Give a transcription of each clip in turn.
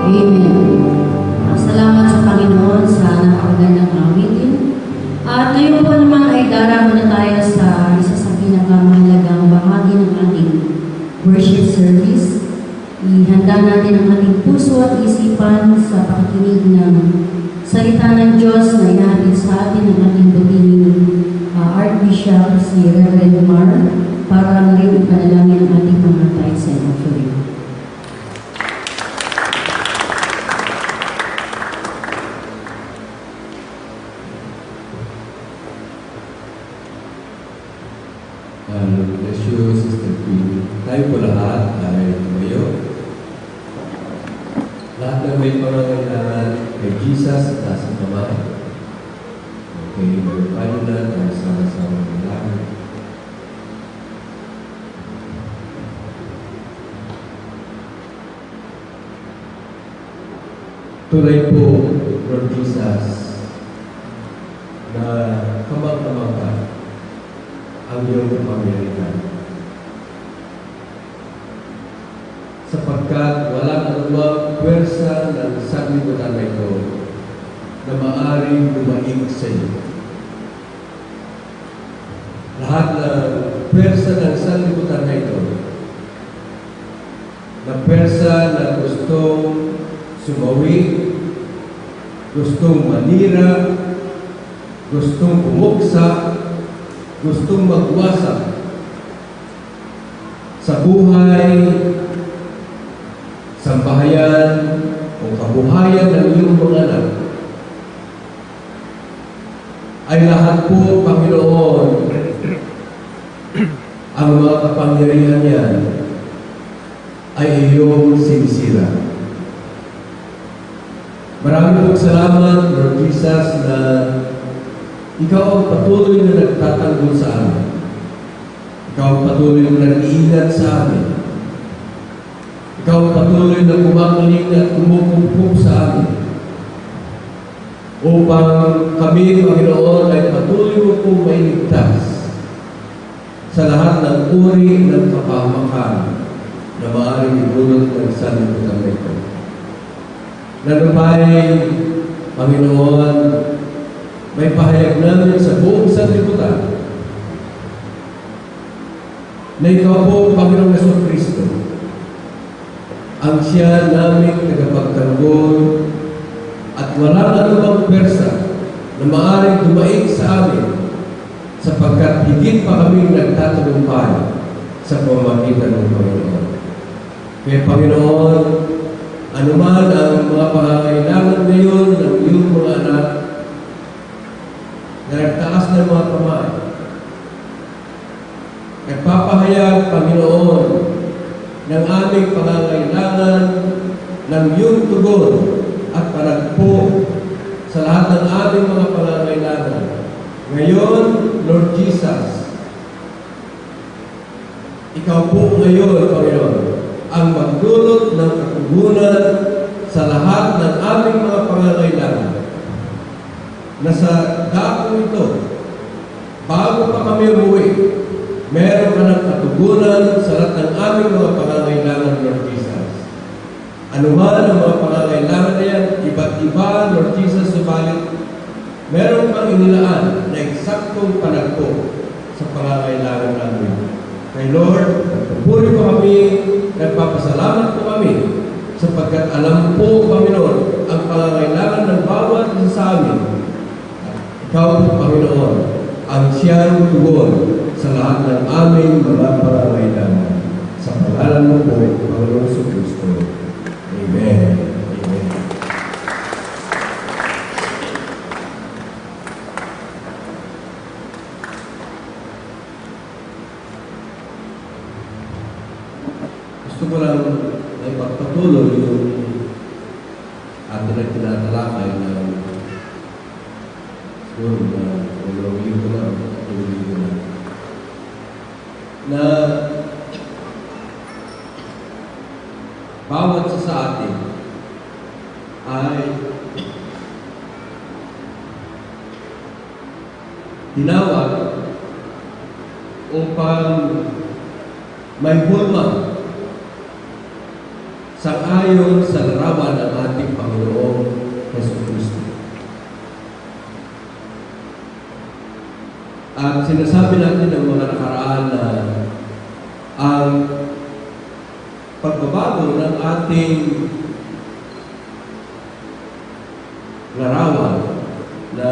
Amen. Salamat sa Panginoon sa napakagandang awitin. At ngayon po naman ay daramo na tayo sa isa sa pinakamahalagang bahagi ng ating worship service. Ihanda natin ang ating puso at isipan sa pakikinig ng salita ng Diyos na inahatid sa atin ng ating butining Archbishop si Reverend Mar para na rin ipanalangin ang ating mga tithes and offering. Bless you, Sister Queen. Tayo po lahat ay tumayo. Lahat na may pangangailangan kay Jesus at nasa kamay. Okay, paano na tayo sama-sama ng langit. Tunay po, Lord Jesus, na kamang-kamang ka ang iyong kapangyarihan. Sapagkat walang anumang pwersa ng sanlibutan na ito na maaaring lumaig sa iyo. Lahat ng pwersa ng sanlibutan na ito, na pwersa na gustong sumawi, gustong manira, gustong bumuksa, gustong magwasak sa buhay, sambahayan, o kabuhayan ng iyong mga anak, ay lahat po, Panginoon, ang mga kapangyarihan niyan ay iyong sinisira. Maraming pong salamat, Lord Jesus, na ikaw ang patuloy na nagtatanggol sa amin. Ikaw ang patuloy na nag-iingat sa amin. Ikaw ang patuloy na kumakaling at kumukumpong sa amin. Upang kami, Panginoon, ay patuloy mo pong mailigtas sa lahat ng uri ng kapahamakan na maaaring ibulot ng sanlibutan na ito. Nanupay, Panginoon, may pahayag namin sa buong sanlibutan na ikaw po, Panginoong Jesucristo, ang siya naming tagapagtanggol at walang anumang pwersa na maaaring dumaig sa amin sapagkat higit pa kami nagtatagumpay sa pamamagitan ng Panginoon. Kaya Panginoon, anuman ang mga pangangailangan ngayon ng iyong mga anak na nagtaas ng mga kamay, nagpapahayag, Panginoon, ng aming pangangailangan ng iyong tugon at panagpo sa lahat ng aming mga pangangailangan. Ngayon, Lord Jesus, ikaw po ngayon, Panginoon, ang magdulot ng katugunan sa lahat ng aming mga pangangailangan. Na sa dako ito, bago pa kami umuwi, meron ka ng katugunan sa lahat ng aming mga pangangailangan, Lord Jesus. Ano man ang mga pangangailangan na yan, iba't iba, Lord Jesus, subalit, meron kang inilaan na eksaktong panagpo sa pangangailangan namin. Kay Lord, nagpupuri po kami, nagpapasalamat po kami, sapagkat alam po, Panginoon, ang pangangailangan ng bawat isa sa amin. Ikaw po, Panginoon, ang siyang tugon sa lahat ng aming mga pangangailangan. Sa pangalan mo po, Panginoon Jesucristo. Amen. Amen. Gusto ko lang ay pagpatuloy yung ating nagtinatalakay ng siguro na dalawang linggo na na bawat isa sa atin ay tinawag upang may hulma sang-ayon sa larawan ng nasabi natin ng mga nakaraan na ang pagbabago ng ating larawan na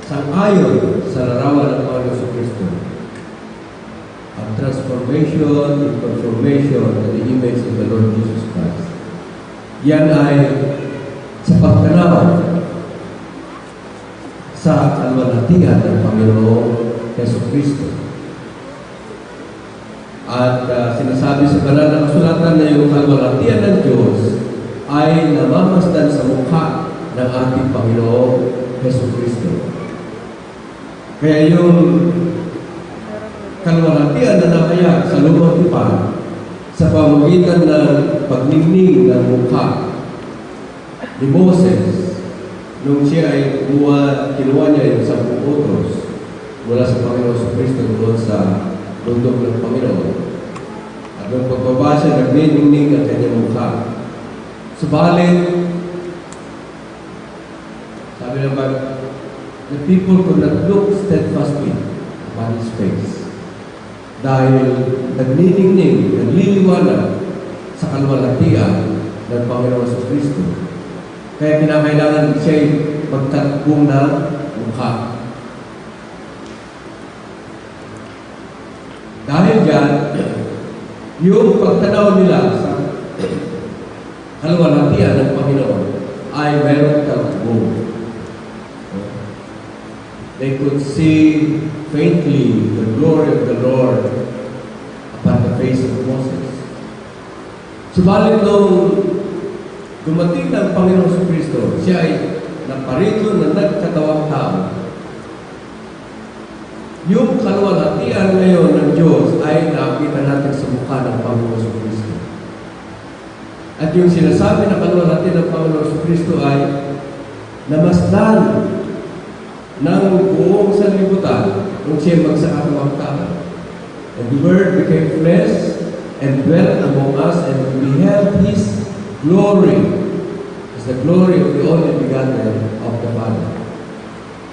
sang-ayon sa larawan ng Panginoon Jesucristo, ang transformation and conformation to the image of the Lord Jesus Christ. Yan ay sa pagtanaw sa kalwalhatian ng Panginoong Jesucristo. At sinasabi sa banal na kasulatan na yung kalwalhatian ng Diyos ay namamasdan sa mukha ng ating Panginoong Jesucristo. Kaya yung kalwalhatian na nakaya sa lumang tipan sa pamamagitan ng pagningning ng mukha ni Moses nung siya ay kinuha niya yung 10 utos mula sa Panginoon Jesucristo doon sa bundok ng Panginoon. At nung pagbaba siya, nagniningning ang kanyang mukha. Subalit, sabi naman, the people could not look steadfastly upon his face. Dahil nagniningning, nagliliwanag sa kalwalhatian ng Panginoon Jesucristo. Kaya kinakailangan siya'y magtagbong na mukha. Dahil dyan, yung pagtanaw nila sa kalwalhatian ng Panginoon ay meron tagbong. They could see faintly the glory of the Lord upon the face of Moses. Subalit nung dumating ng Panginoon Jesucristo, siya ay naparito na nagkatawang tao. Yung kalwalhatian ngayon ng Diyos ay nakita natin sa mukha ng Panginoon Jesucristo. At yung sinasabi na kalwalhatian ng Panginoon Jesucristo ay namasdan ng buong sanlibutan nung siya magsakatawang tao. And the Word became flesh and dwelt among us, and we beheld His glory, as the glory of the only begotten of the Father,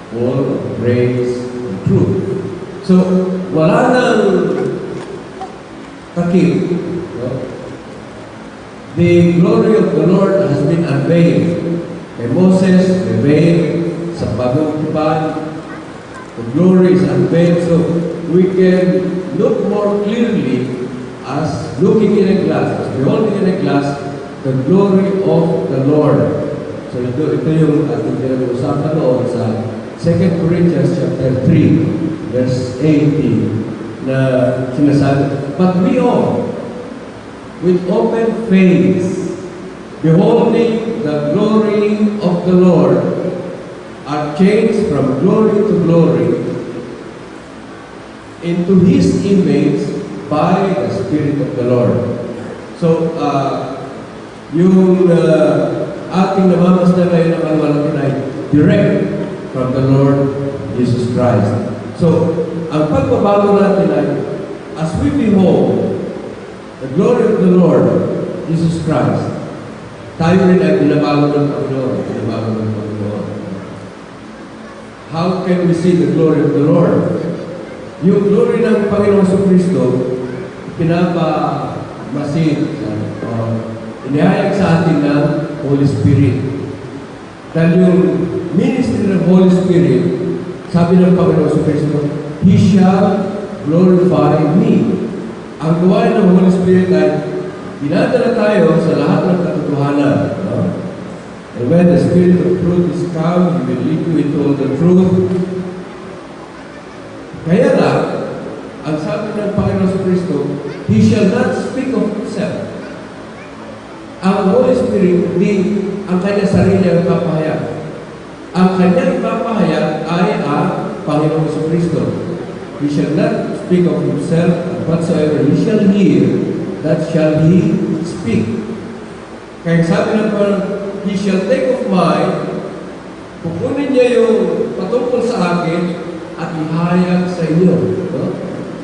full of grace and truth. So, wala nang takip. No? The glory of the Lord has been unveiled. Kay Moses, revealed sa bagong tipan. The glory is unveiled, so we can look more clearly as looking in a glass, as beholding in a glass, the glory of the Lord. So ito yung ating pinag-uusapan noon sa 2 Corinthians chapter 3, verse 18, na sinasabi, but we all, with open face, beholding the glory of the Lord, are changed from glory to glory into His image by the Spirit of the Lord. So, yung ating namamasdan ngayon ng kalwalhatian ay direct from the Lord Jesus Christ. So, ang pagbabago natin ay, as we behold the glory of the Lord Jesus Christ, tayo rin ay binabago ng Panginoon. Binabago ng Panginoon. How can we see the glory of the Lord? Yung glory ng Panginoon Jesucristo, pinapamasid, inihayag sa atin ng Holy Spirit. Dahil yung ministry ng Holy Spirit, sabi ng Panginoon Jesucristo, He shall glorify me. Ang gawain ng Holy Spirit ay dinadala tayo sa lahat ng katotohanan. And when the Spirit of truth is come, He will lead you into all the truth. Kaya na, ang sabi ng Panginoon Jesucristo, He shall not speak of Himself. Ang Holy Spirit, hindi ang kanya sarili ang ipapahayag. Ang kanya ipapahayag ay ang Panginoon Jesucristo. He shall not speak of Himself, whatsoever He shall hear, that shall He speak. Kaya sabi ng Panginoon, He shall take of mine, kukunin niya yung patungkol sa akin at ihayag sa inyo. No?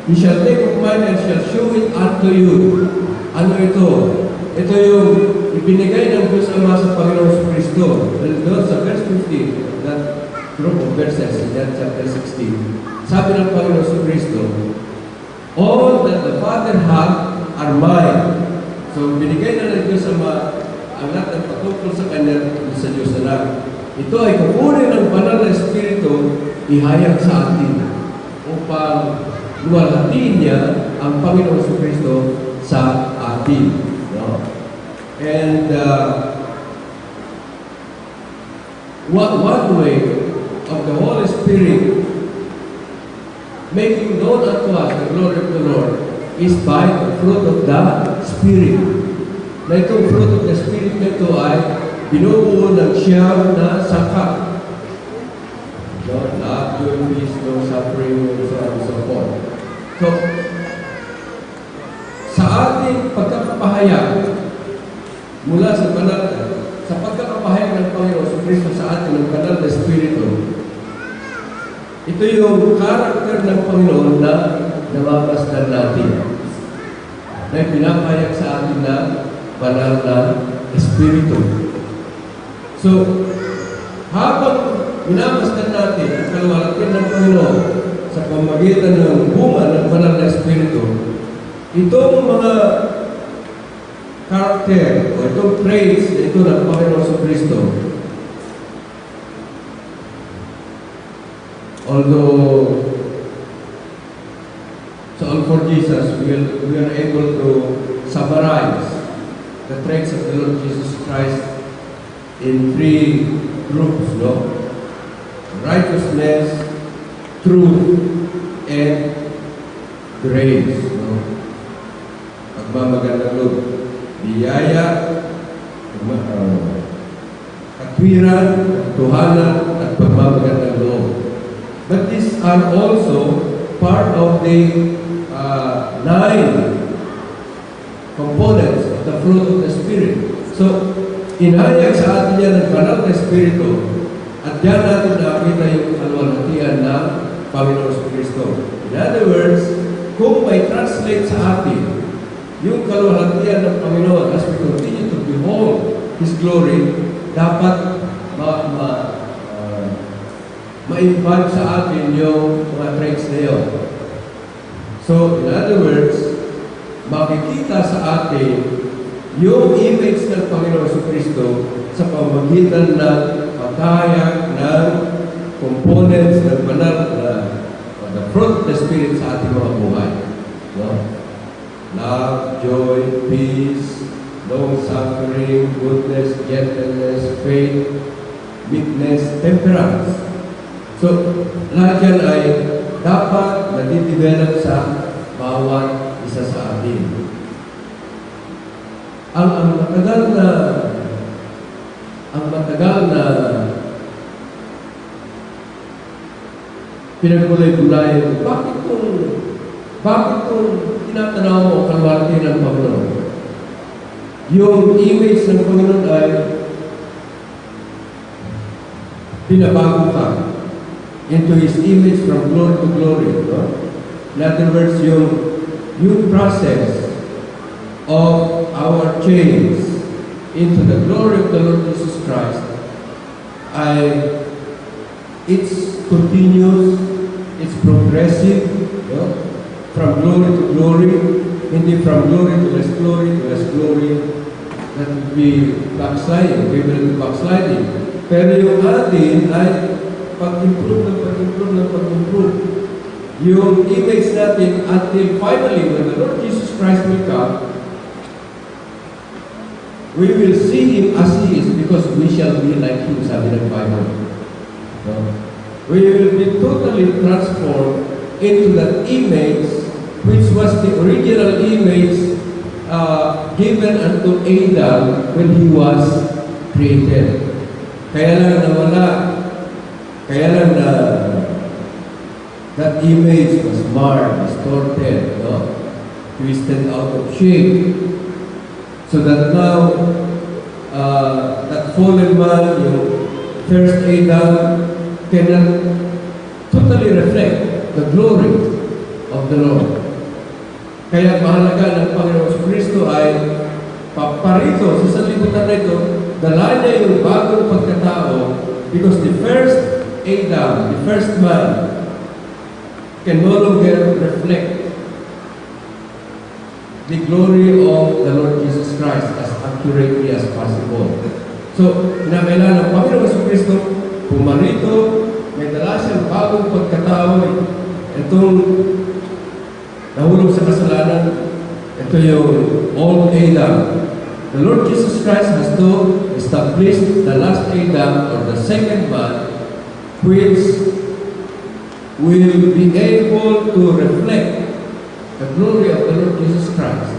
He shall take of mine and shall show it unto you. Ano ito? Ito yung ibinigay ng Diyos Ama sa Panginoon Jesucristo. Doon sa verse 15, that group of verses in that chapter 16, sabi ng Panginoon Kristo, all that the Father hath are mine. So, binigay na ng Diyos ang lahat ng patungkol sa Kanya sa Diyos na ito ay kukunin ng banal na Espiritu, ihayag sa atin upang luwalhatiin niya ang Panginoon Kristo sa atin. No? And one way of the Holy Spirit making known unto us the glory of the Lord is by the fruit of the Spirit. Na itong fruit of the Spirit na ito ay binubuo ng siyam na sangkap. Love, joy, peace, long suffering, and so on and so forth. So, sa ating pagkakapahayag mula sa pagkakapahayag ng Panginoon Kristo sa atin ng banal na Espiritu, ito yung karakter ng Panginoon na namamasdan natin, na pinapahayag sa atin na banal na Espiritu. So, habang minamasdan natin ang kaluwalhatian ng Panginoon sa pamamagitan ng bunga ng banal na Espiritu, itong mga karakter o itong traits na ito ng Panginoon Kristo, although so all for Jesus, we are able to summarize the traits of the Lord Jesus Christ in 3 groups, no? Righteousness, truth, and grace, no? Pagmamagandang loob, biyaya, katwiran, katotohanan, at pagmamagandang loob. But these are also part of the 9 components of the fruit of the Spirit. So, inahayag sa atin yan ng banal na Espiritu at diyan natin nakita yung kaluwalhatian ng Panginoon Kristo. In other words, kung may translate sa atin yung kaluwalhatian ng Panginoon as we continue to behold His glory, dapat ma-invite sa atin yung mga traits na yun. So, in other words, makikita sa atin yung image ng Panginoon Kristo sa pamamagitan ng pagkahayag ng components ng banal na the fruit of the Spirit sa ating mga buhay. No? Love, joy, peace, long-suffering, goodness, gentleness, faith, meekness, temperance. So, lahat yan ay dapat nadidevelop sa bawat isa sa atin. Ang matagal na pinagkulay-gulayan, bakit kung tinatanaw mo ang kaluwalhatian ng Panginoon? Yung image ng Panginoon ay binabago ka into His image from glory to glory. No? In other words, yung process of our change into the glory of the Lord Jesus Christ, it's continuous, it's progressive, no? From glory to glory, hindi from glory to less glory, that would be backsliding, we will be backsliding. Pero yung atin ay pag-improve. Yung image natin until finally, when the Lord Jesus Christ will come, we will see Him as He is because we shall be like Him, sabi ng Bible. So, we will be totally transformed into that image which was the original image given unto Adam when he was created. Kaya lang that image was marred, distorted, no? Twisted out of shape. So that now, that fallen man, yung first Adam, cannot totally reflect the glory of the Lord. Kaya mahalaga ng Panginoon Kristo ay paparito sa sanlibutan na ito, dala niya yung bagong pagkatao because the first Adam, the first man, can no longer reflect the glory of the Lord Jesus Christ as accurately as possible. So, kinakailangan ng Panginoon Jesucristo, pumarito, may dala siyang bagong pagkatao, itong nahulog sa kasalanan, ito yung old Adam. The Lord Jesus Christ has to establish the last Adam, or the second man, which will be able to reflect the glory of the Lord Jesus Christ.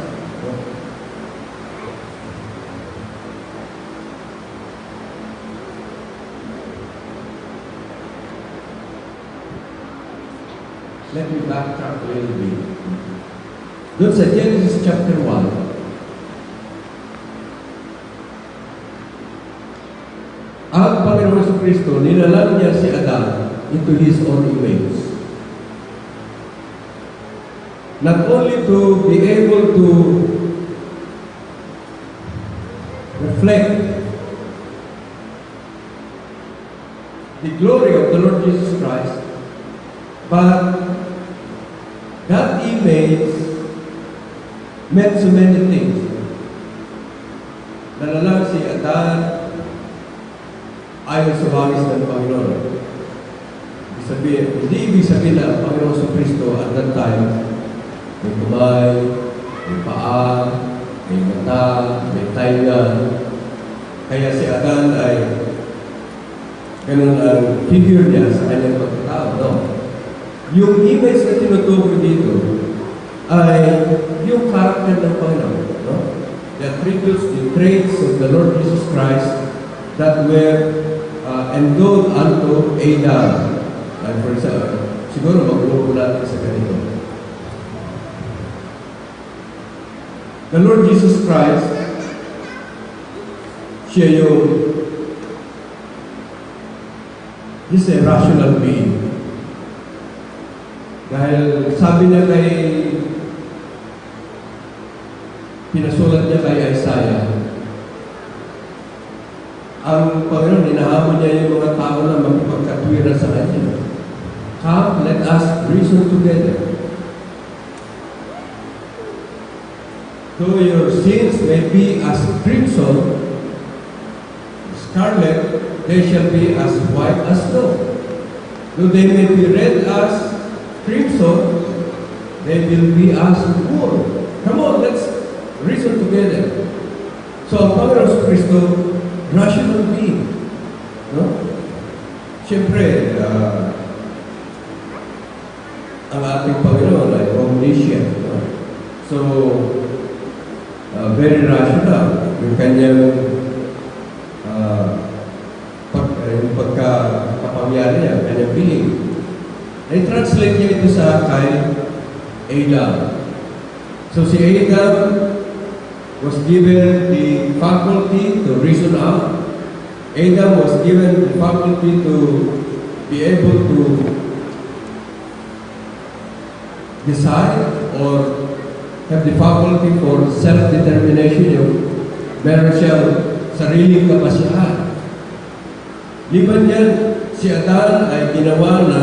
Let me backtrack a little bit. Doon sa Genesis chapter 1, ang Panginoon Jesucristo, nilalang niya si Adam into His own image. Not only to be able to reflect the glory of the Lord Jesus Christ, but that image meant so many things. Nalalang si Adan ayon sa wangis ng Panginoon. Hindi ibig sabihin na ang Panginoon Jesucristo at that time, may kumay, may paa, may mata, may tainga. Kaya si Adan ay ganun ang figure niya sa kanyang pagkatao. No? Yung image na tinutukoy dito ay yung character ng Panginoon. No? The attributes, the traits of the Lord Jesus Christ that were endowed unto Adam. Like for example, siguro mag-grupo natin sa ganito. The Lord Jesus Christ, siya yung He's a rational being. Dahil sabi niya kay pinasulat niya kay Isaiah, ang Panginoon, hinahamon niya yung mga tao na magpagkatwira sa Kanya. Come, let us reason together. Though your sins may be as crimson, scarlet, they shall be as white as snow. Though they may be red as crimson, they will be as wool. Come on, let's reason together. So, ang Panginoon Kristo, rational being. No? Siyempre, ang ating Panginoon ay omniscient. No? So, very rational. Yung kanyang yung pagkakapangyari niya, kanyang being. I-translate niya ito sa kay Adam. So, si Adam was given the faculty to reason out. Adam was given the faculty to be able to decide or have the faculty for self-determination. Yung meron siyang sariling kapasyahan. Liban yan, si Adan ay ginawa na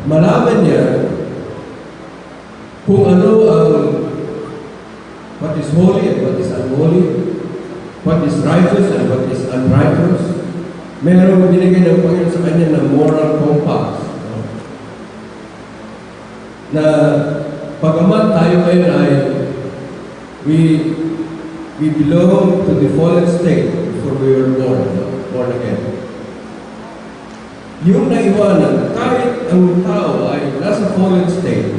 malaman niya kung ano ang what is holy and what is unholy, what is righteous and what is unrighteous. Merong binigay ng Panginoon sa kanya ng moral compass. No? Na pagamat tayo ngayon ay we belong to the fallen state before we were born again. Yung naiwanan, kahit ang tao ay nasa fallen state,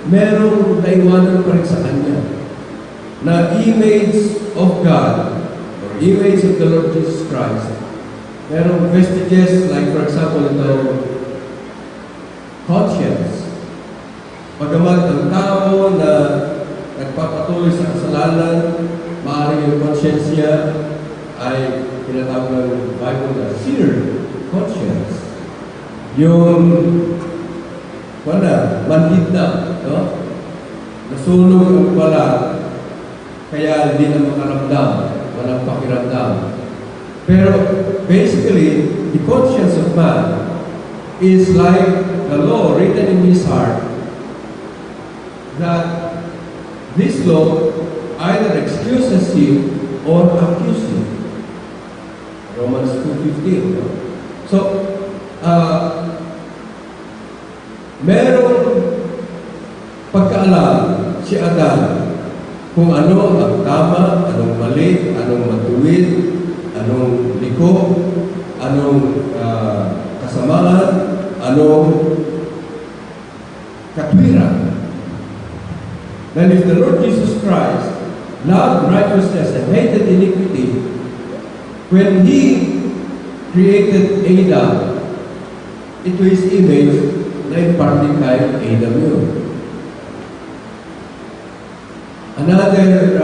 merong naiwanan pa rin sa kanya na image of God or image of the Lord Jesus Christ. Merong vestiges like for example ito, conscience. Pagamat ang tao na nagpapatuloy sa kasalanan, maaaring yung conscience niya ay tinatawag ng Bible na sinner conscience. Yung manhid na, no? Nasunog ang wala, kaya hindi na makaramdam, walang pakiramdam. Pero basically, the conscience of man is like the law written in his heart, that this law either excuses him or accuses him. Romans 2:15. No? So, merong pagkaalam si Adan kung ano ang tama, anong mali, anong matuwid, anong liko, anong kasamaan, anong katwiran. Then if the Lord Jesus Christ loved righteousness and hated iniquity, when He created Adam into His image, na imparting kay Adam yun. Another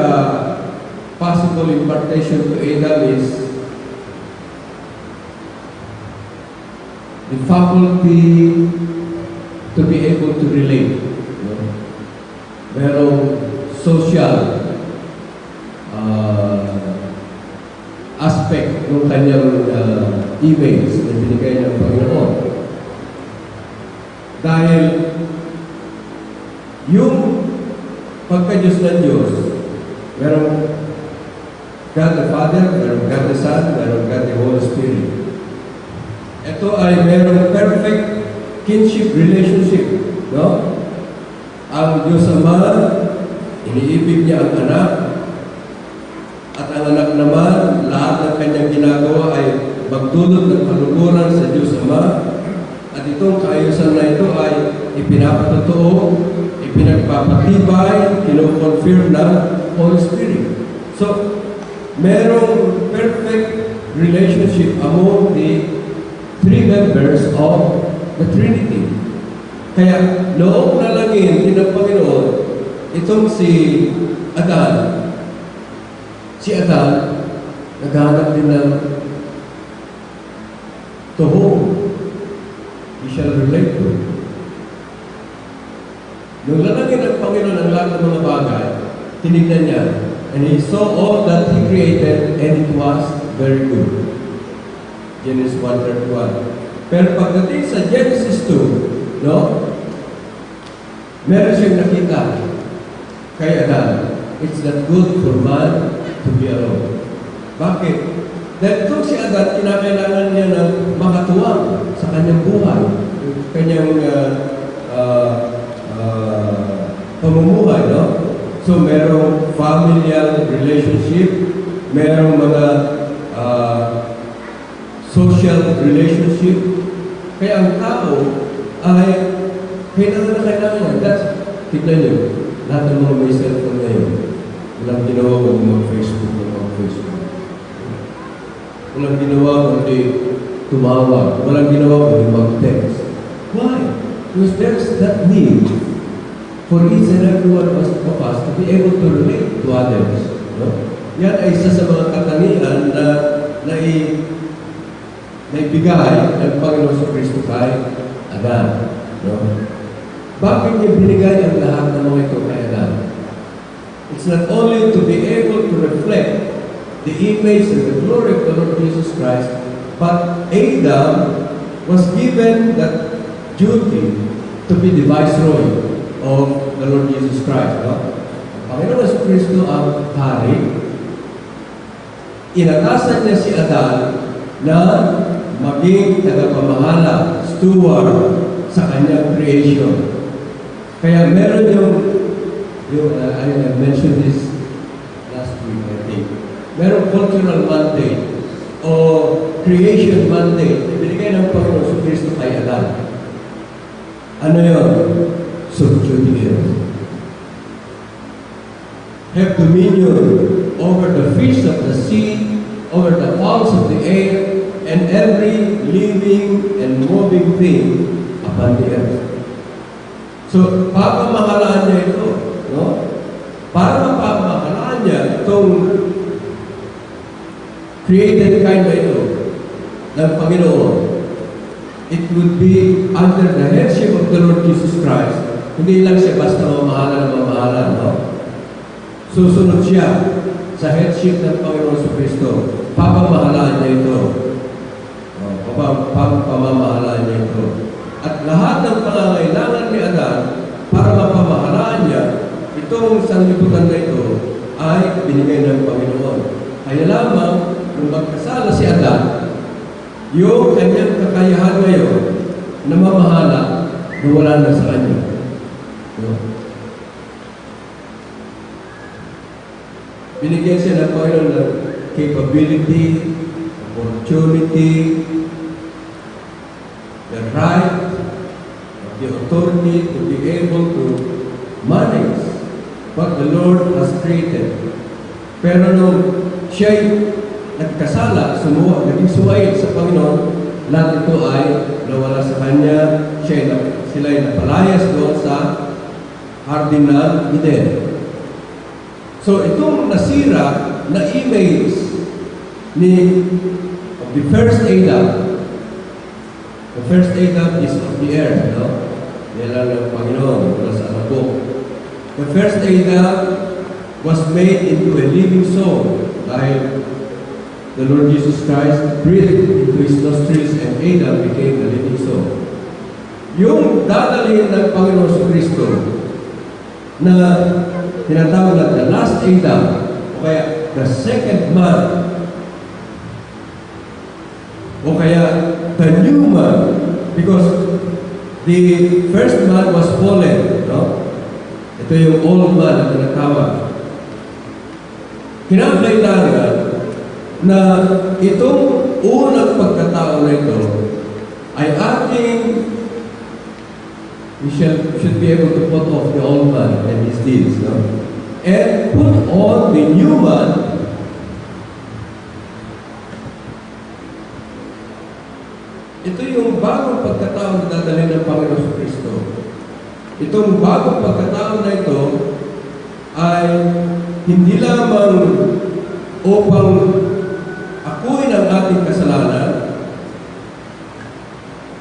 possible impartation to Adam is the faculty to be able to relate. No? Merong social aspect ng kanyang image na binigay ng Panginoon. Dahil yung pagka-Diyos ng Diyos, merong God the Father, merong God the Son, merong God the Holy Spirit. Ito ay merong perfect kinship relationship. No? Ang Diyos Ama, iniibig niya ang anak, at ang anak naman, lahat ng kanyang ginagawa ay magdulot ng kalukuran sa Diyos Ama. At itong kaayusan na ito ay ipinapatotoo, ipinagpapatibay, kino-confirm ng Holy Spirit. So, merong perfect relationship among the three members of the Trinity. Kaya, noong nalangin din ng Panginoon, itong si Adan, naghahanap din ng to whom he shall relate to. Nung lalagyan ng Panginoon ang lahat ng mga bagay, tinignan niya, and he saw all that he created, and it was very good. Genesis 1:31. Pero pagdating sa Genesis 2, no? Meron siyang nakita kay Adan. It's not good for man to be alone. Bakit? Dahil kung si Adan, kinakailangan niya ng makatuwang sa kanyang buhay, kanyang pamumuhay, no? So, merong familial relationship, merong mga social relationship. Kaya ang tao ay kailangan. Tignan nyo, lahat ng mga may cellphone ngayon, walang ginawa kung mag-Facebook. Walang ginawa kundi tumawag. Walang ginawa kundi mag-text. Why? Because there's that need for each and every one of us to be able to relate to others. No? Yan ay isa sa mga katangian na naibigay ng Panginoon sa Kristo kay Adan. No? Bakit niya binigay ang lahat ng mga ito kay Adan? It's not only to be able to reflect the image and the glory of the Lord Jesus Christ, but Adam was given that duty to be the viceroy of the Lord Jesus Christ. No? Panginoon sa Kristo ang hari. Inatasan niya si Adan na maging tagapamahala, steward sa kanyang creation. Kaya meron I mentioned this last week, I think. Merong cultural mandate o creation mandate na binigay ng Panginoon sa Kristo kay Adan. Ano yun? Subdue the earth. Have dominion over the fish of the sea, over the fowls of the air, and every living and moving thing upon the earth. So, papamahalaan niya ito. No? Para mapapamahalaan niya itong created kind na ito ng Panginoon, it would be under the headship of the Lord Jesus Christ. Hindi lang siya basta mamahala, no? Susunod siya sa headship ng Panginoon sa Kristo. Pamamahalaan niya ito. Pamamahalaan niya ito. At lahat ng pangangailangan ni Adan para mapamahalaan niya, itong sanlibutan na ito ay binigay ng Panginoon. Kaya lamang, nung magkasala si Adan, yung kanyang kakayahan ngayon na mamahala, nawala na sa kanya. Binigyan siya ng Panginoon ng capability, opportunity, the right, the authority to be able to manage what the Lord has created. Pero nung siya'y nagkasala, naging suwail sa Panginoon, lahat ito ay nawala sa kanya, sila'y napalayas doon sa Hardin ng Eden. So itong nasira na image of the first Adam, the first Adam is of the earth, no? Yan ang Panginoon, wala sa alabok. The first Adam was made into a living soul dahil the Lord Jesus Christ breathed into his nostrils and Adam became a living soul. Yung dadalhin ng Panginoon sa Kristo na tinatawag na the last Adam o kaya the second man o kaya the new man, because the first man was fallen, no? Ito yung old man na tinatawag. Kinakailangan na itong unang pagkatao na ito ay ating we should be able to put off the old man and his deeds, no? And put on the new man. Ito yung bagong pagkatao na dadalhin ng Panginoon sa Kristo. Itong bagong pagkatao na ito ay hindi lamang upang akuin ang ating kasalanan,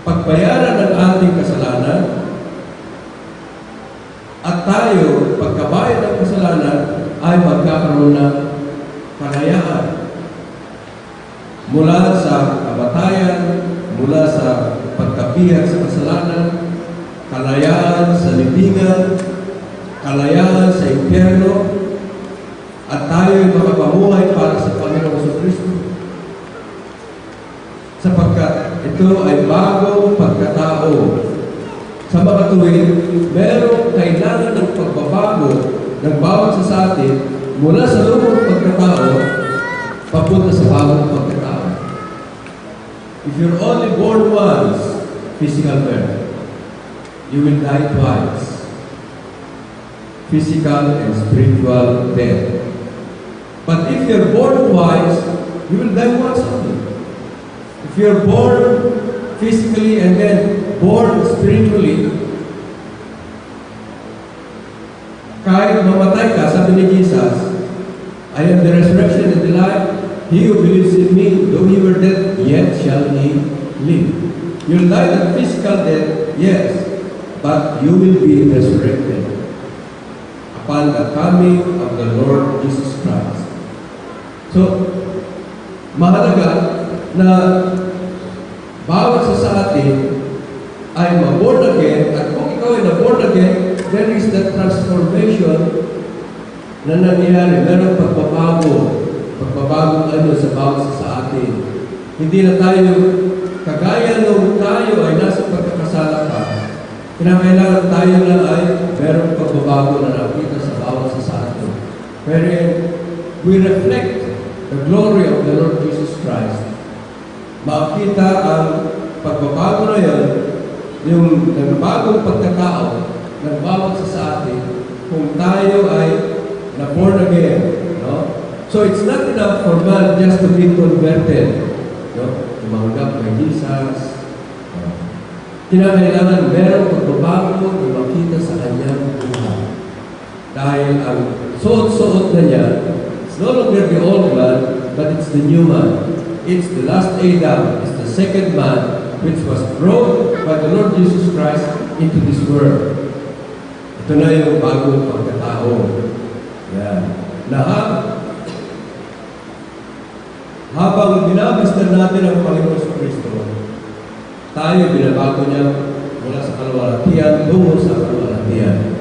pagbayaran ang ating kasalanan, at tayo, pagkabayad ng kasalanan, ay magkakaroon ng kalayaan mula sa kamatayan, mula sa pagkapihak sa kasalanan, kalayaan sa libingan, kalayaan sa impyerno, at tayo'y makapamuhay para sa Panginoon sa Kristo. Sapagkat ito ay bagong pagkatao. Sa mga tuwid, merong kailangan ng pagbabago ng bawat isa sa atin mula sa lumang pagkatao papunta sa bagong pagkatao. If you're only born once, physical birth, you will die twice. Physical and spiritual death. But if you're born twice, you will die once only. If you're born physically and then born spiritually, kahit mamatay ka, sabi ni Jesus, I am the resurrection and the life. He who believes in me, though he were dead, yet shall he live. You'll die the physical death, yes, but you will be resurrected upon the coming of the Lord Jesus Christ. So, mahalaga na bawat isa sa atin ay ma-born again, at kung ikaw ay na-born again, there is that transformation na nangyayari. Merong pagbabagong ano sa bawat isa sa atin. Hindi na tayo, kagaya nung tayo ay nasa pagkakasala pa, kinakailangan tayo na ay merong pagbabago na nakita sa bawat isa sa atin. Pero we reflect the glory of the Lord Jesus Christ. Makita ang pagbabago na yun, yung nagbagong pagkatao ng bawat isa sa atin kung tayo ay na-born again. No? So it's not enough for man just to be converted. No? Tumanggap kay Jesus. Kinakailangan merong pagbabago na makita sa kanyang buhay. Dahil ang suot-suot na niya, it's no longer the old man, but it's the new man. It's the last Adam. It's the second man which was brought by the Lord Jesus Christ into this world. Ito na yung bagong pagkatao. Yan. Lahat Dinalasan natin ang Panginoon sa Kristo. Tayo binabago niya mula sa kaluwalhatian tungo sa kaluwalhatian.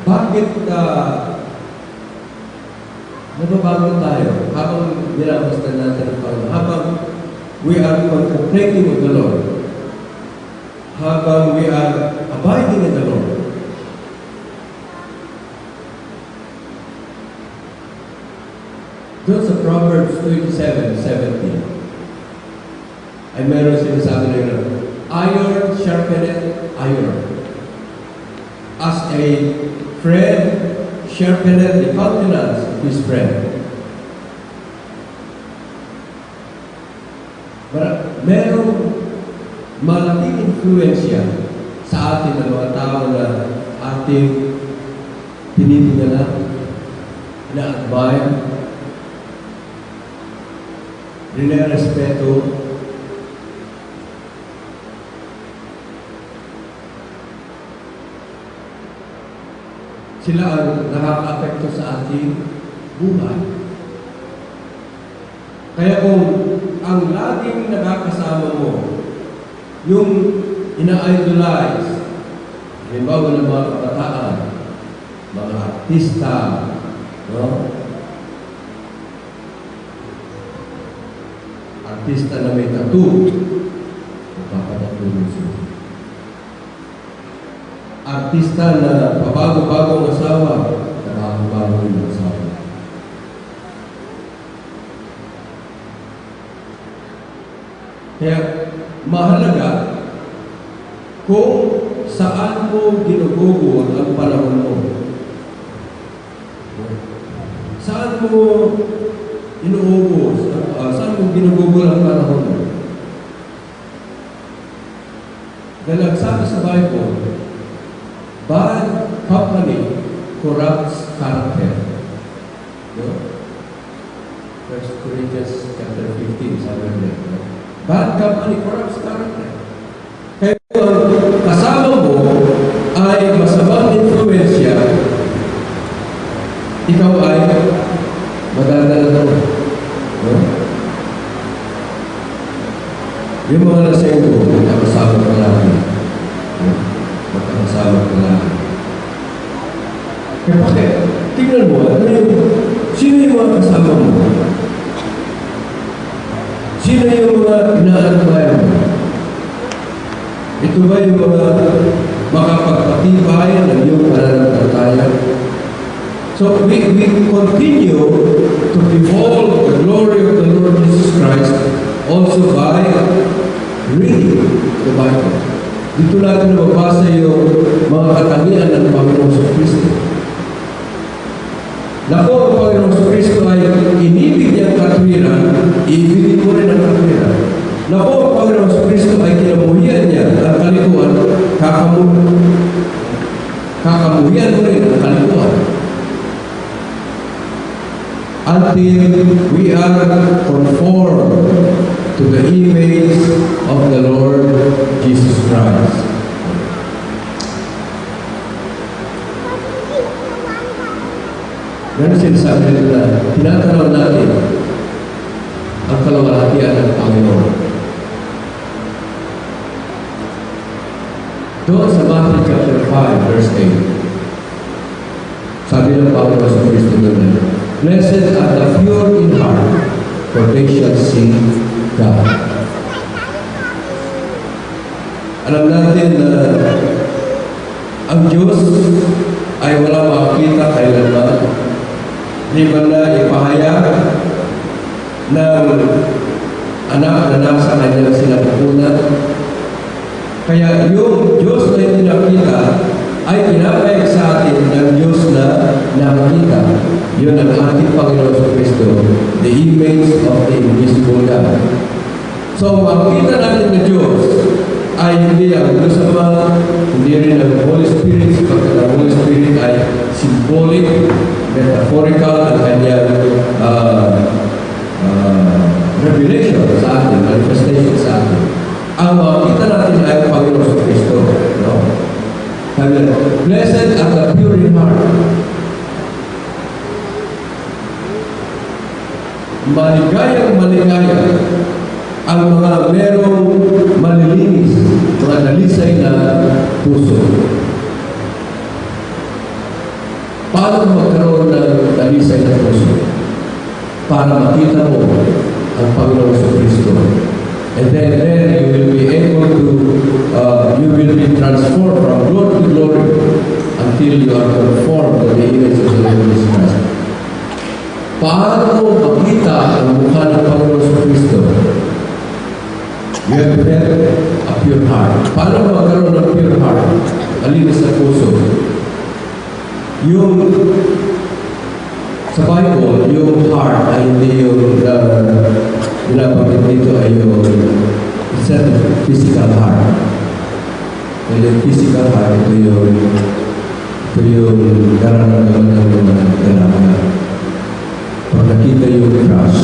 Bakit nababago tayo habang binabastan natin ang Panginoon? Habang we are contemplating of the Lord. Habang we are abiding in the Lord. Doon sa Proverbs 27:17, ay meron sinasabi nila, iron sharpeneth iron. As a friend sharpeneth the countenance of his friend. Merong malaking influensya sa atin ng mga tao na ating tinitingala, ina-admire, rinirespeto, sila ang nakaka-apekto sa ating buhay. Kaya kung ang laging nakakasama mo, yung ina-idolize, halimbawa ng mga kabataan, mga artista, no? Artista na may tattoo, magpapatatulong sila. Artista na pabago-bagong asawa, pabago-bagong yung asawa. Kaya mahalaga kung saan mo ginugugol ang panahon mo. Saan mo inuubos, saan mo ginugugol ang panahon mo. Dahil nagsabi sa Bible, bad company corrupts character. No? 1 Corinthians chapter 15, sabi niya. Bad company corrupts character. Kaya kung kasama mo ay masamang influensya, ikaw ay madadala na. No? Yung mga lasenggo, magkakasama ka lagi. Magkakasama ka lagi. Kaya bakit? Tingnan mo, sino yung mga kasama mo? Sino yung mga inaantay mo? Ito ba yung mga makapagpatibay ng iyong pananampalataya? So we continue to behold the glory of the Lord Jesus Christ also by reading the Bible. Dito natin mabasa yung mga katangian ng Panginoon sa Kristo. Naku, ang Panginoon sa Kristo ay inibig niyang katwiran, iibigin mo rin ang katwiran. Naku, ang Panginoon sa Kristo ay kinamuhian niya ang kalikuan, kakamuhian mo rin ang kalikuan. Until we are conformed to the image of the Lord Jesus Christ. Ganun sinasabi nila, tinatanaw natin ang kaluwalhatian ng Panginoon. Doon sa Matthew chapter 5, verse 8, sabi ng Panginoon sa Kristo doon, blessed are the pure in heart, for they shall see God. Alam natin na ang Diyos ay wala makakita kailanman. Di ba na ipahayag ng anak na nasa kanyang sinapupunan? Kaya yung Diyos na hindi nakita ay pinapayag sa atin ng Diyos na nakita. Yun ang ating Panginoon sa Kristo, the image of the invisible God. So, makita natin na Diyos ay hindi ang Diyos Ama, hindi rin ang Holy Spirit, sapagkat ang Holy Spirit ay symbolic, metaphorical ang kanyang revelation sa atin, manifestation sa atin. Ang makita natin ay ang Panginoon sa Kristo. No? Blessed are the pure in heart. Maligaya ang mga merong malilinis, mga dalisay na puso. Paano magkaroon ng dalisay na puso? Para makita mo ang Panginoon sa Kristo. And then you will be able to, you will be transformed from glory to glory until you are conformed to the image of the Lord Jesus Christ. Paano makita ang mukha ng Panginoon sa Kristo? You have to have a pure heart. Paano magkaroon ng pure heart? Malinis na puso. Yung sa Bible, yung heart ay hindi yung binabanggit dito ay yung it's a physical heart. And yung physical heart, ito yung nararamdaman ng mga dalaga. Pag nakita yung crush,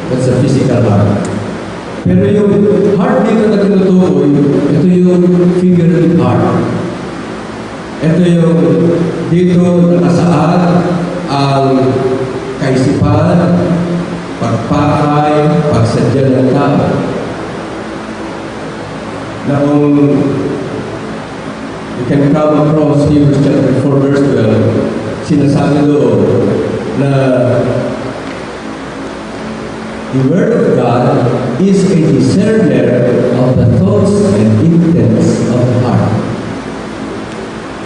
that's a physical heart. Pero yung heart dito na tinutukoy, ito yung figurative heart. Ito yung dito nakasaad ang kaisipan, pagpakay, pagsadya ng tao. Na kung you can come across Hebrews chapter 4 verse 12, sinasabi doon na the Word of God is a discerner of the thoughts and intents of the heart.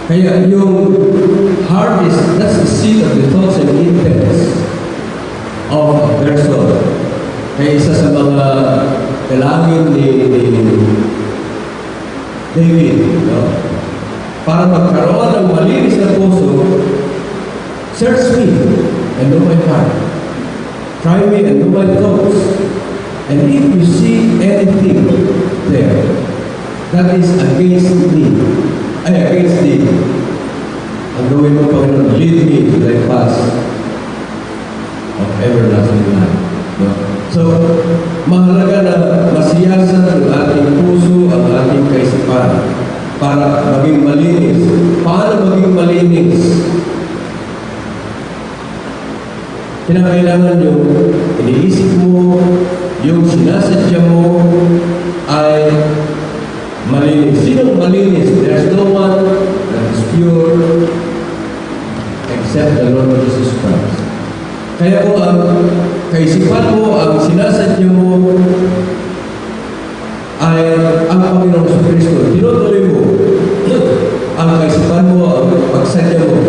Kaya yung heart is, that's the seat of the thoughts and intents of a person. Kaya isa sa mga dalangin ni David, no? Para magkaroon ng malinis na puso, search me and know my heart. Try me and know my thoughts. And if you see anything there that is against me, against thee, ang gawin mo, Panginoon, lead me to thy path of everlasting life. No? So, mahalaga na masiyasan ang ating puso, ang ating kaisipan para maging malinis. Paano maging malinis? Kinakailangan yung iniisip mo, yung sinasadya mo ay malinis. Sinong malinis? There's no one that is pure except the Lord Jesus Christ. Kaya kung ang kaisipan mo, ang sinasadya mo ay ang Panginoon sa Kristo, tinutuloy mo ang kaisipan mo, ang pagsadya mo,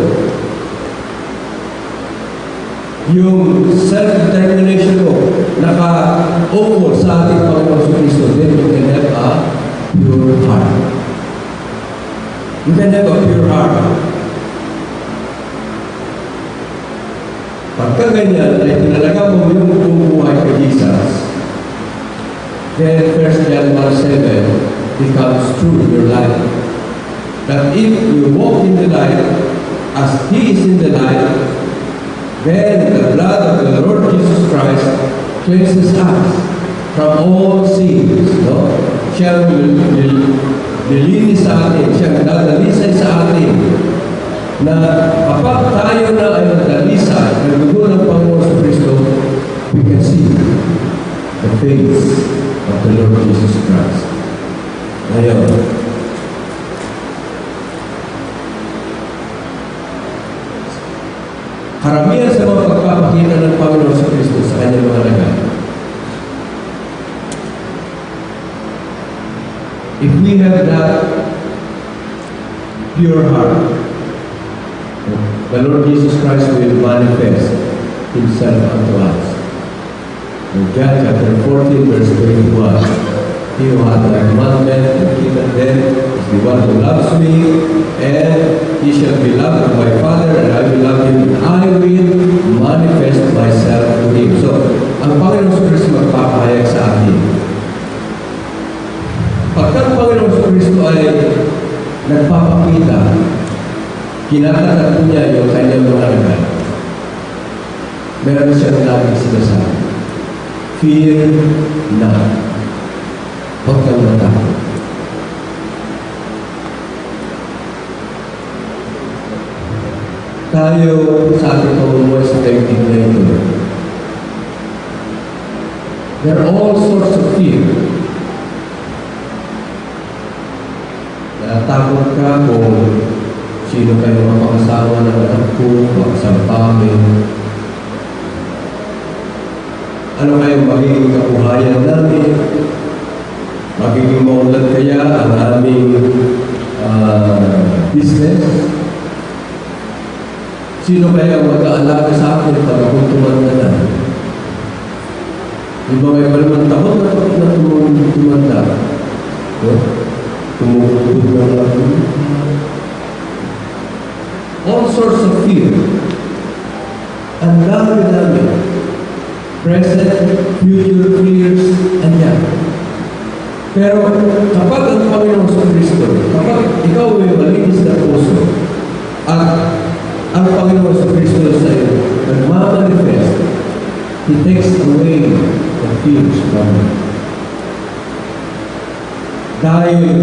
yung self-determination mo naka-ukol sa ating Panginoon sa Kristo, then you can have a pure heart. You can have a pure heart. Pagka ganyan ay tinalaga mo yung bumubuhay kay Jesus, then 1 John 1:7 becomes true in your life. That if you walk in the light as He is in the light, then the blood of the Lord Jesus Christ cleanses us from all sins. No? Siya nilinis sa atin, siya nagdalisay sa atin, na kapag tayo na ay nagdalisay, nagdugo ng Panginoon sa Kristo, we can see the face of the Lord Jesus Christ. Ngayon, karamihan sa mga pagpapakita ng Panginoon sa Kristo sa kanyang mga lagat. If we have that pure heart, the Lord Jesus Christ will manifest Himself unto us. In John chapter 14, verse 21, He who hath my commandment and keepeth them is the one who loves me, and he shall be loved of my Father, and I will love him, and I will manifest myself to him. So, ang Panginoon sa Kristo magpapahayag sa atin. Pagka ang Panginoon sa Kristo ay nagpapakita, kinakatat niya yung kanyang mga lagat. Meron siyang laging sinasabi, fear not. Huwag kang matakot. Tayo sa ating pamumuhay sa daigdig na ito, There are all sorts of fear. Natatakot ka kung sino kayo mapakasawa ng anak ko, makasampamin. Ano kayong magiging kabuhayan namin? Magiging maunlad kaya ang aming business? Sino kaya mag-aalaga sa akin pag akong tumanda na? Di ba may palamang takot na tumanda? Tumutulog na lang. All sorts of fear. Ang dami-dami. Present, future fears, and yan. Pero kapag ang Panginoon sa Kristo, kapag ikaw ay malinis na puso, at ang Panginoon sa Kristo sa iyo, nagmamanifest, He takes away the fears from you. Dahil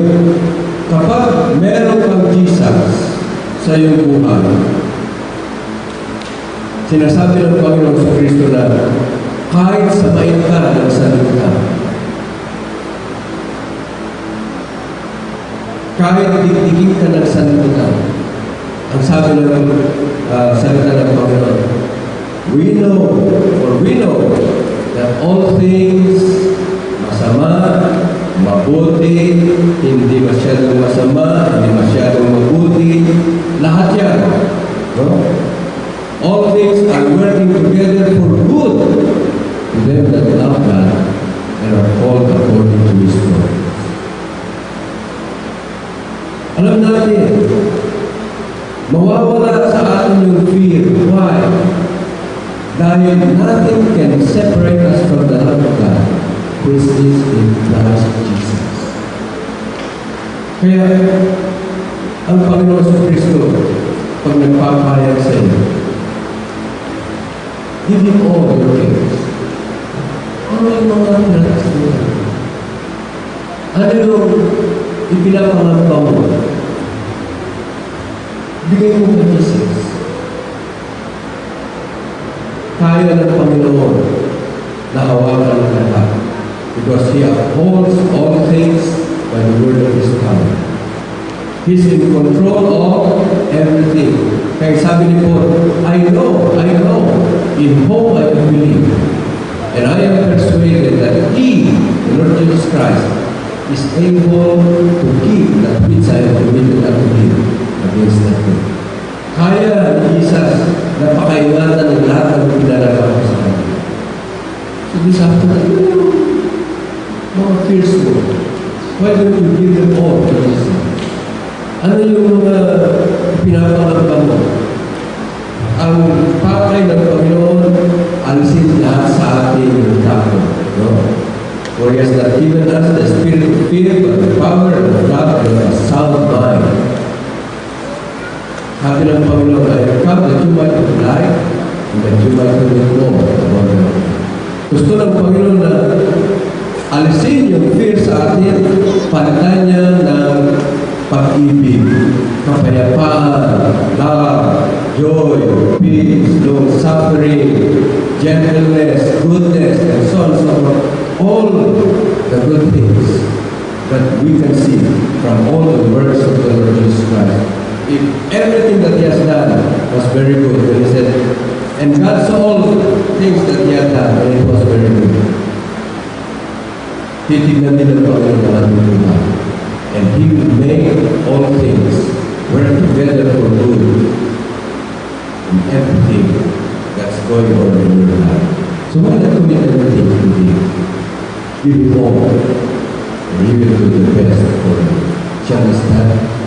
kapag meron kang Jesus sa iyong buhay, sinasabi ng Panginoon sa Kristo na kahit samain ka ng salita, kahit dikdikin ka ng salita, ang sabi ng salita ng Panginoon, we know that all things masama, mabuti, hindi masyadong masama, hindi masyadong mabuti, lahat yan. No? All things are working together for good to them that love God and are called according to His purpose. Alam natin, mawawala sa atin yung fear. Why? Dahil nothing can separate us from the love of God, which is in Christ Jesus. Kaya, ang Panginoon sa Kristo, pag nagpapahayag sa iyo, give Him all your cares. Ano yung mga pinatas mo? Ano yung ipinapangamba mo? Bigay mo kay Jesus. Kaya ng Panginoon na hawakan ng lahat. Because He upholds all things by the word of His power. He's in control of everything. Kaya sabi ni Paul, I know, in hope I believe. And I am persuaded that He, the Lord Jesus Christ, is able to keep that which I have committed unto Him against that day. Kaya ni Jesus na pakaingatan ng lahat ng pinalagawa ko sa Kanya. So this afternoon, mga fears mo, why don't you give them all to Jesus? Ano yung mga pinapangamba mo? Ang pakay ng Panginoon, alisin lahat sa atin yung takot. No? For He has not given us the spirit of fear, but the power of God and a sound mind. Sabi ng Panginoon, I have come that you might have life, and that you might have know about the Lord. Gusto ng Panginoon na alisin yung fear sa atin, palitan niya ng pag-ibig, kapayapaan, love, joy, peace, long-suffering, gentleness, goodness, and so on and so forth. All the good things that we can see from all the works of the Lord Jesus Christ. If everything that He has done was very good, then He said, and God saw all things that He had done, and it was very good. Titignan din ang Panginoon ng ating buhay. And He will make all things work together for good in everything that's going on in your life. So why not commit everything to Him? Give Him all, and He will do the best for you. Shall we stand?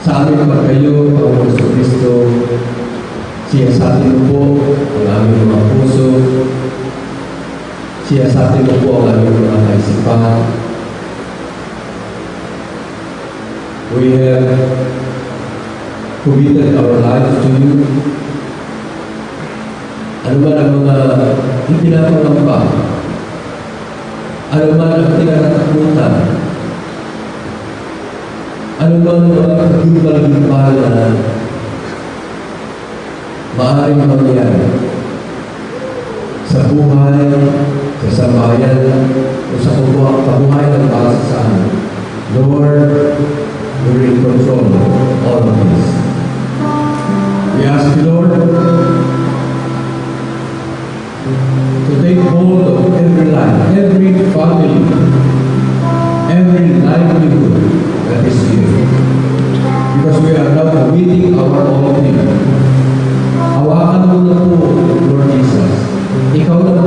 Sa amin naman kayo, Panginoon sa Kristo, siya sa atin po ang aming mga puso, siya sa atin po ang aming mga kaisipan. We have committed our lives to you. Ano man ang mga ipinapangamba, ano man ang tinatatakutan, ano man ang mga kagimbal-gimbala maaaring mangyari sa buhay, sa sambayan, o sa kabuhay ng bawat sa amin. Lord, you're in control of all of this. We ask you, Lord, to take hold of every life, every family, every livelihood that is here. Because we are now committing our own thing. Hawakan mo na po, Lord Jesus. Ikaw na